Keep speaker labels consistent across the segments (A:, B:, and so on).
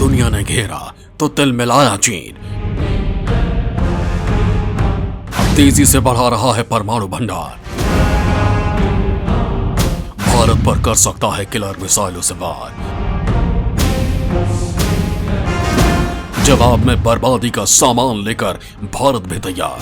A: दुनिया ने घेरा तो तिल मिलाया चीन। अब तेजी से बढ़ा रहा है परमाणु भंडार। भारत पर कर सकता है किलर मिसाइलों से वार। जवाब में बर्बादी का सामान लेकर भारत भी तैयार।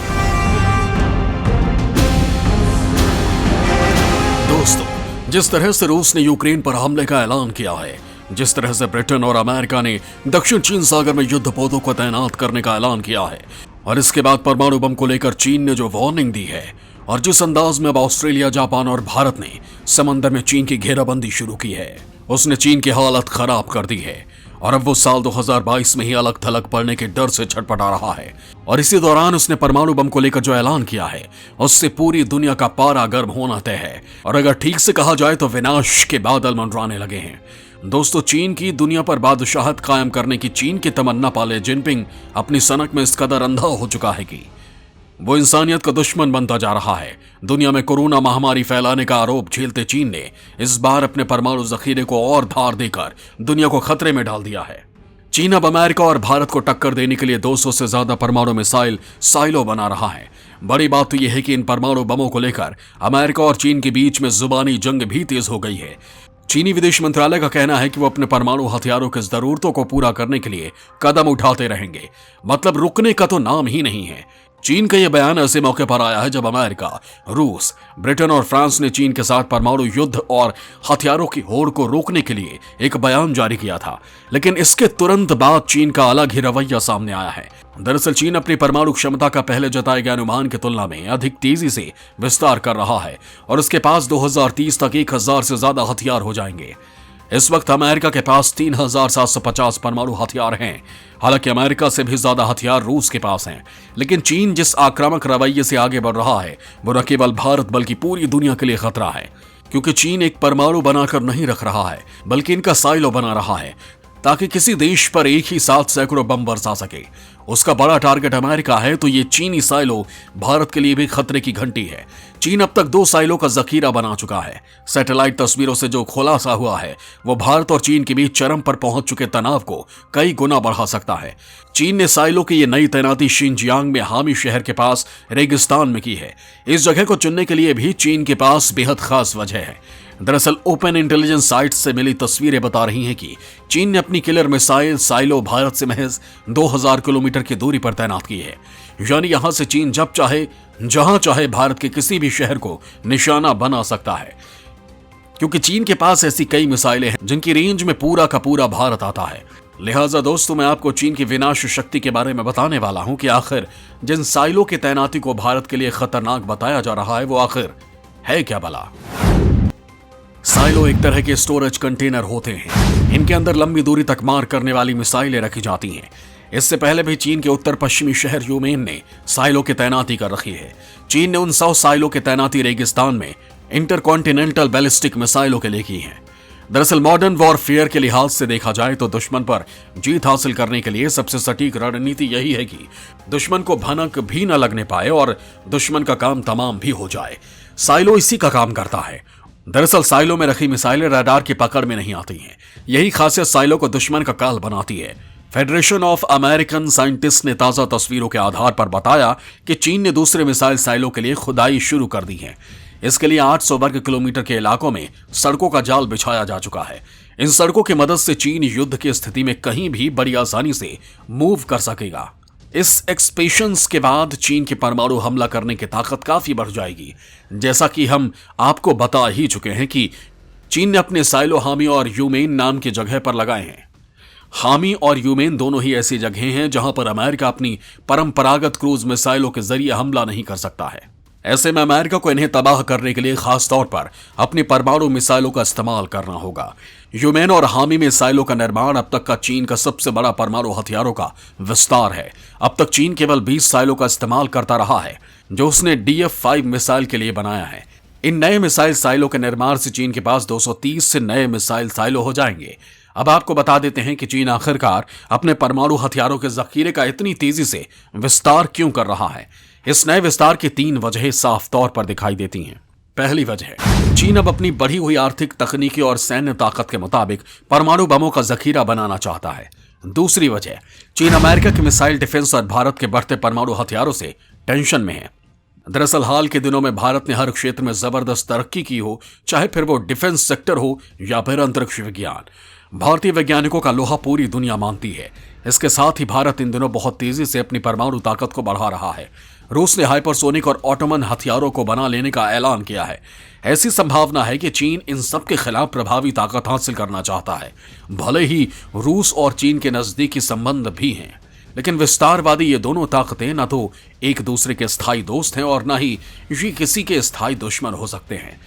A: दोस्तों, जिस तरह से रूस ने यूक्रेन पर हमले का ऐलान किया है, जिस तरह से ब्रिटेन और अमेरिका ने दक्षिण चीन सागर में युद्धपोतों को तैनात करने का ऐलान किया है, और इसके बाद परमाणु बम को लेकर चीन ने जो वार्निंग दी है, और जिस अंदाज में अब ऑस्ट्रेलिया, जापान और भारत ने समंदर में चीन की घेराबंदी शुरू की है, उसने चीन की हालत खराब कर दी है। और अब वो साल 2022 में ही अलग थलग पड़ने के डर से छटपटा रहा है। और इसी दौरान उसने परमाणु बम को लेकर जो ऐलान किया है, उससे पूरी दुनिया का पारा गर्म होना तय है। और अगर ठीक से कहा जाए तो विनाश के बादल मंडराने लगे हैं। दोस्तों, चीन की दुनिया पर बादशाहत कायम करने की चीन की तमन्ना पाले जिनपिंग अपनी सनक में इस कदर अंधा हो चुका है कि वो इंसानियत का दुश्मन बनता जा रहा है। दुनिया में कोरोना महामारी फैलाने का आरोप झेलते चीन ने इस बार अपने परमाणु जखीरे को और धार देकर दुनिया को खतरे में डाल दिया है। चीन अब अमेरिका और भारत को टक्कर देने के लिए 200 से ज्यादा परमाणु मिसाइल साइलो बना रहा है। बड़ी बात तो यह है कि इन परमाणु बमों को लेकर अमेरिका और चीन के बीच में जुबानी जंग भी तेज हो गई है। चीनी विदेश मंत्रालय का कहना है कि वो अपने परमाणु हथियारों की जरूरतों को पूरा करने के लिए कदम उठाते रहेंगे, मतलब रुकने का तो नाम ही नहीं है। चीन का यह बयान ऐसे मौके पर आया है जब अमेरिका, रूस, ब्रिटेन और फ्रांस ने चीन के साथ परमाणु युद्ध और हथियारों की होड़ को रोकने के लिए एक बयान जारी किया था। लेकिन इसके तुरंत बाद चीन का अलग ही रवैया सामने आया है। दरअसल चीन अपनी परमाणु क्षमता का पहले जताए गए अनुमान की तुलना में अधिक तेजी से विस्तार कर रहा है और उसके पास 2030 तक 1000 से ज्यादा हथियार हो जाएंगे। इस वक्त अमेरिका के पास 3750 परमाणु हथियार हैं। हालांकि अमेरिका से भी ज्यादा हथियार रूस के पास हैं। लेकिन चीन जिस आक्रामक रवैये से आगे बढ़ रहा है, वो न केवल भारत बल्कि पूरी दुनिया के लिए खतरा है। क्योंकि चीन एक परमाणु बनाकर नहीं रख रहा है, बल्कि इनका साइलो बना रहा है ताकि किसी देश पर एक ही साथ सैकड़ों बम बरसा सके। उसका बड़ा टारगेट अमेरिका है, तो ये चीनी साइलो भारत के लिए भी खतरे की घंटी है। चीन अब तक 2 साइलो का जखीरा बना चुका है। सैटेलाइट तस्वीरों से जो खुलासा हुआ है, वो भारत और चीन के बीच चरम पर पहुंच चुके तनाव को कई गुना बढ़ा सकता है। चीन ने साइलो की ये नई तैनाती शिनजियांग में हामी शहर के पास रेगिस्तान में की है। इस जगह को चुनने के लिए भी चीन के पास बेहद खास वजह है। दरअसल ओपन इंटेलिजेंस साइट्स से मिली तस्वीरें बता रही हैं कि चीन ने अपनी किलर मिसाइल साइलो भारत से महज 2000 किलोमीटर की दूरी पर तैनात की है। यानी यहां से चीन जब चाहे जहां चाहे भारत के किसी भी शहर को निशाना बना सकता है। क्योंकि चीन के पास ऐसी कई मिसाइलें हैं जिनकी रेंज में पूरा का पूरा भारत आता है। लिहाजा दोस्तों, मैं आपको चीन की विनाश शक्ति के बारे में बताने वाला हूं कि आखिर जिन साइलो की तैनाती को भारत के लिए खतरनाक बताया जा रहा है, वो आखिर है क्या भला। साइलो एक तरह के स्टोरेज कंटेनर होते हैं। इनके अंदर लंबी दूरी तक मार करने वाली मिसाइलें रखी जाती हैं। इससे पहले भी चीन के उत्तर पश्चिमी शहर यूमेन ने साइलो की तैनाती कर रखी है। चीन ने उन 100 साइलो की तैनाती रेगिस्तान में इंटरकॉन्टिनेंटल बैलिस्टिक मिसाइलों के लिए की है। दरअसल मॉडर्न वॉरफेयर के लिहाज से देखा जाए तो दुश्मन पर जीत हासिल करने के लिए सबसे सटीक रणनीति यही है कि दुश्मन को भनक भी न लगने पाए और दुश्मन का काम तमाम भी हो जाए। साइलो इसी का काम करता है। दरअसल साइलो में रखी मिसाइलें रडार की पकड़ में नहीं आती हैं। यही खासियत साइलो को दुश्मन का काल बनाती है। फेडरेशन ऑफ अमेरिकन साइंटिस्ट ने ताजा तस्वीरों के आधार पर बताया कि चीन ने दूसरे मिसाइल साइलो के लिए खुदाई शुरू कर दी है। इसके लिए 800 वर्ग किलोमीटर के इलाकों में सड़कों का जाल बिछाया जा चुका है। इन सड़कों की मदद से चीन युद्ध की स्थिति में कहीं भी बड़ी आसानी से मूव कर सकेगा। इस एक्सपेंशन के बाद चीन की परमाणु हमला करने की ताकत काफी बढ़ जाएगी। जैसा कि हम आपको बता ही चुके हैं कि चीन ने अपने साइलो हामी और यूमेन नाम की जगह पर लगाए हैं। हामी और यूमेन दोनों ही ऐसी जगहें हैं जहां पर अमेरिका अपनी परंपरागत क्रूज मिसाइलों के जरिए हमला नहीं कर सकता है। ऐसे में अमेरिका को इन्हें तबाह करने के लिए खास तौर पर अपनी परमाणु मिसाइलों का इस्तेमाल करना होगा। यूमेन और हामी मिसाइलों का निर्माण अब तक का चीन का सबसे बड़ा परमाणु हथियारों का विस्तार है। अब तक चीन केवल 20 साइलों का इस्तेमाल करता रहा है, जो उसने DF-5 मिसाइल के लिए बनाया है। इन नए मिसाइल साइलों के निर्माण से चीन के पास 230 से नए मिसाइल साइलो हो जाएंगे। अब आपको बता देते हैं कि चीन आखिरकार अपने परमाणु हथियारों के जखीरे का इतनी तेजी से विस्तार क्यों कर रहा है। इस नए विस्तार की 3 वजहें साफ तौर पर दिखाई देती हैं। पहली वजह, चीन अब अपनी बढ़ी हुई आर्थिक, तकनीकी और सैन्य ताकत के मुताबिक परमाणु बमों का जखीरा बनाना चाहता है। दूसरी वजह, चीन अमेरिका की मिसाइल डिफेंस और भारत के बढ़ते परमाणु हथियारों से टेंशन में है। दरअसल हाल के दिनों में भारत ने हर क्षेत्र में जबरदस्त तरक्की की हो, चाहे फिर वो डिफेंस सेक्टर हो या फिर अंतरिक्ष विज्ञान। भारतीय वैज्ञानिकों का लोहा पूरी दुनिया मानती है। इसके साथ ही भारत इन दिनों बहुत तेजी से अपनी परमाणु ताकत को बढ़ा रहा है। रूस ने हाइपरसोनिक और ऑटोमन हथियारों को बना लेने का ऐलान किया है। ऐसी संभावना है कि चीन इन सब के खिलाफ प्रभावी ताकत हासिल करना चाहता है। भले ही रूस और चीन के नजदीकी संबंध भी हैं, लेकिन विस्तारवादी ये दोनों ताकतें न तो एक दूसरे के स्थायी दोस्त हैं और न ही ये किसी के स्थायी दुश्मन हो सकते हैं।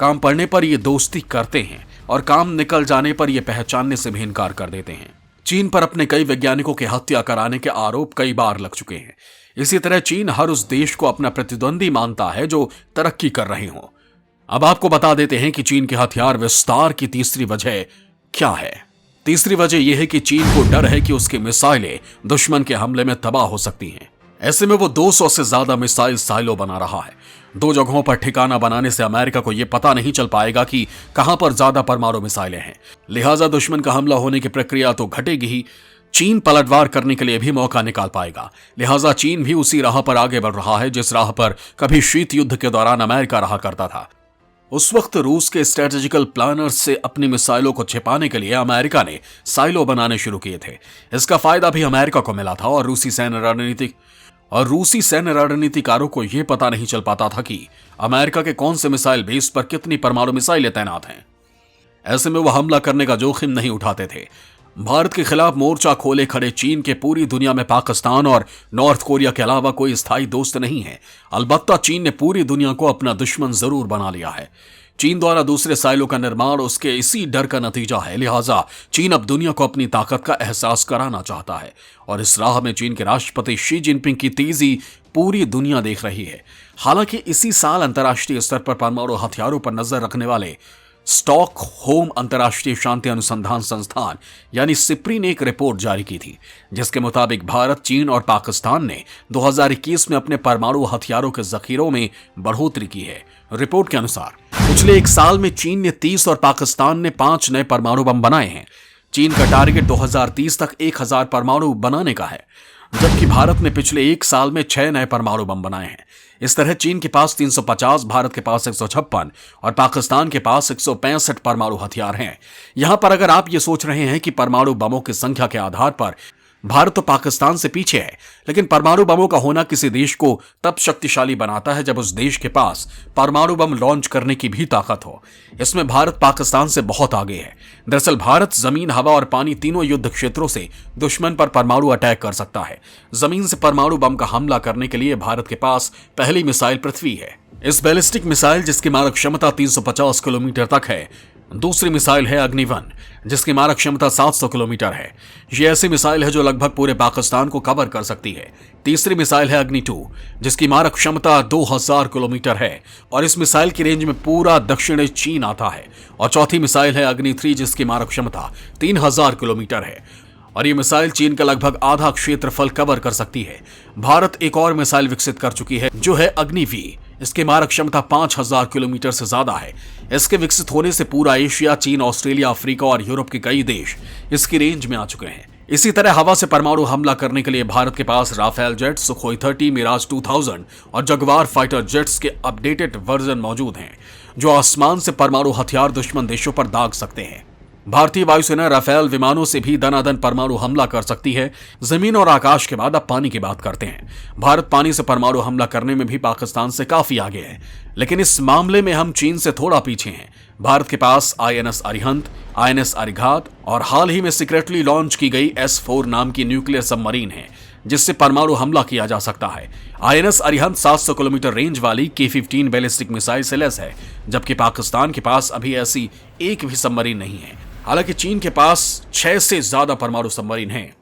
A: काम पड़ने पर ये दोस्ती करते हैं और काम निकल जाने पर ये पहचानने से भी इनकार कर देते हैं। चीन पर अपने कई वैज्ञानिकों की हत्या कराने के आरोप कई बार लग चुके हैं। इसी तरह चीन हर उस देश को अपना प्रतिद्वंदी मानता है जो तरक्की कर रहे हों। अब आपको बता देते हैं कि चीन के हथियार विस्तार की तीसरी वजह क्या है। तीसरी वजह यह है कि चीन को डर है कि उसकी मिसाइलें दुश्मन के हमले में तबाह हो सकती हैं। ऐसे में वो 200 से ज्यादा मिसाइल साइलो बना रहा है। दो जगहों पर ठिकाना बनाने से अमेरिका को यह पता नहीं चल पाएगा कि कहां पर ज्यादा परमाणु मिसाइलें हैं। लिहाजा दुश्मन का हमला होने की प्रक्रिया तो घटेगी ही, चीन पलटवार करने के लिए भी मौका निकाल पाएगा। लिहाजा चीन भी उसी राह पर आगे बढ़ रहा है जिस राह पर कभी शीत युद्ध के दौरान अमेरिका रहा करता था। उस वक्त रूस के स्ट्रेटेजिकल प्लानर्स से अपनी मिसाइलों को छिपाने के लिए अमेरिका ने साइलो बनाने शुरू किए थे। इसका फायदा भी अमेरिका को मिला था और रूसी सैन्य रणनीतिकारों को यह पता नहीं चल पाता था कि अमेरिका के कौन से मिसाइल बेस पर कितनी परमाणु मिसाइलें तैनात हैं। ऐसे में वो हमला करने का जोखिम नहीं उठाते थे। भारत के खिलाफ मोर्चा खोले खड़े चीन के पूरी दुनिया में पाकिस्तान और नॉर्थ कोरिया के अलावा कोई स्थायी दोस्त नहीं है। अलबत्ता चीन ने पूरी दुनिया को अपना दुश्मन जरूर बना लिया है। चीन द्वारा दूसरे साइलों का निर्माण उसके इसी डर का नतीजा है। लिहाजा चीन अब दुनिया को अपनी ताकत का एहसास कराना चाहता है और इस राह में चीन के राष्ट्रपति शी जिनपिंग की तेजी पूरी दुनिया देख रही है। हालांकि इसी साल अंतर्राष्ट्रीय स्तर पर परमाणु हथियारों पर नजर रखने वाले स्टॉकहोम अंतर्राष्ट्रीय शांति अनुसंधान संस्थान यानी सिप्री ने एक रिपोर्ट जारी की थी, जिसके मुताबिक भारत, चीन और पाकिस्तान ने 2021 में अपने परमाणु हथियारों के जखीरों में बढ़ोतरी की है। रिपोर्ट के अनुसार पिछले एक साल में चीन ने 30 और पाकिस्तान ने 5 नए परमाणु बम बनाए हैं। चीन का टारगेट 2030 तक 1000 परमाणु बनाने का है, जबकि भारत ने पिछले एक साल में 6 नए परमाणु बम बनाए हैं। इस तरह चीन के पास 350, भारत के पास 156 और पाकिस्तान के पास 165 परमाणु हथियार हैं। यहां पर अगर आप ये सोच रहे हैं कि परमाणु बमों की संख्या के आधार पर भारत तो पाकिस्तान से पीछे है, लेकिन परमाणु बमों का होना किसी देश को तब शक्तिशाली बनाता है जब उस देश के पास परमाणु बम लॉन्च करने की भी ताकत हो। इसमें भारत पाकिस्तान से बहुत आगे है। दरअसल भारत जमीन, हवा और पानी तीनों युद्ध क्षेत्रों से दुश्मन पर परमाणु अटैक कर सकता है। जमीन से परमाणु बम का हमला करने के लिए भारत के पास पहली मिसाइल पृथ्वी है। इस बैलिस्टिक मिसाइल जिसकी मारक क्षमता 350 किलोमीटर तक है। दूसरी मिसाइल है अग्नि-1 जिसकी मारक क्षमता 700 किलोमीटर है। यह ऐसी मिसाइल है जो लगभग पूरे पाकिस्तान को कवर कर सकती है। तीसरी मिसाइल है अग्नि-2 जिसकी मारक क्षमता 2000 किलोमीटर है और इस मिसाइल की रेंज में पूरा दक्षिणी चीन आता है। और चौथी मिसाइल है अग्नि-3 जिसकी मारक क्षमता 3000 किलोमीटर है और ये मिसाइल चीन का लगभग आधा क्षेत्रफल कवर कर सकती है। भारत एक और मिसाइल विकसित कर चुकी है जो है अग्नि-V। इसकी मारक क्षमता 5000 किलोमीटर से ज्यादा है। इसके विकसित होने से पूरा एशिया, चीन, ऑस्ट्रेलिया, अफ्रीका और यूरोप के कई देश इसकी रेंज में आ चुके हैं। इसी तरह हवा से परमाणु हमला करने के लिए भारत के पास राफेल जेट, सुखोई 30, मिराज 2000 और जगुआर फाइटर जेट्स के अपडेटेड वर्जन मौजूद हैं जो आसमान से परमाणु हथियार दुश्मन देशों पर दाग सकते हैं। भारतीय वायुसेना राफेल विमानों से भी दनादन परमाणु हमला कर सकती है। जमीन और आकाश के बाद अब पानी की बात करते हैं। भारत पानी से परमाणु हमला करने में भी पाकिस्तान से काफी आगे है, लेकिन इस मामले में हम चीन से थोड़ा पीछे हैं। भारत के पास INS अरिहंत, INS अरिघात और हाल ही में सीक्रेटली लॉन्च की गई S4 नाम की न्यूक्लियर सबमरीन है जिससे परमाणु हमला किया जा सकता है। INS अरिहंत 700 किलोमीटर रेंज वाली K-15 बैलिस्टिक मिसाइल से लैस है, जबकि पाकिस्तान के पास अभी ऐसी एक भी सबमरीन नहीं है। हालांकि चीन के पास 6 से ज्यादा परमाणु सबमरीन हैं।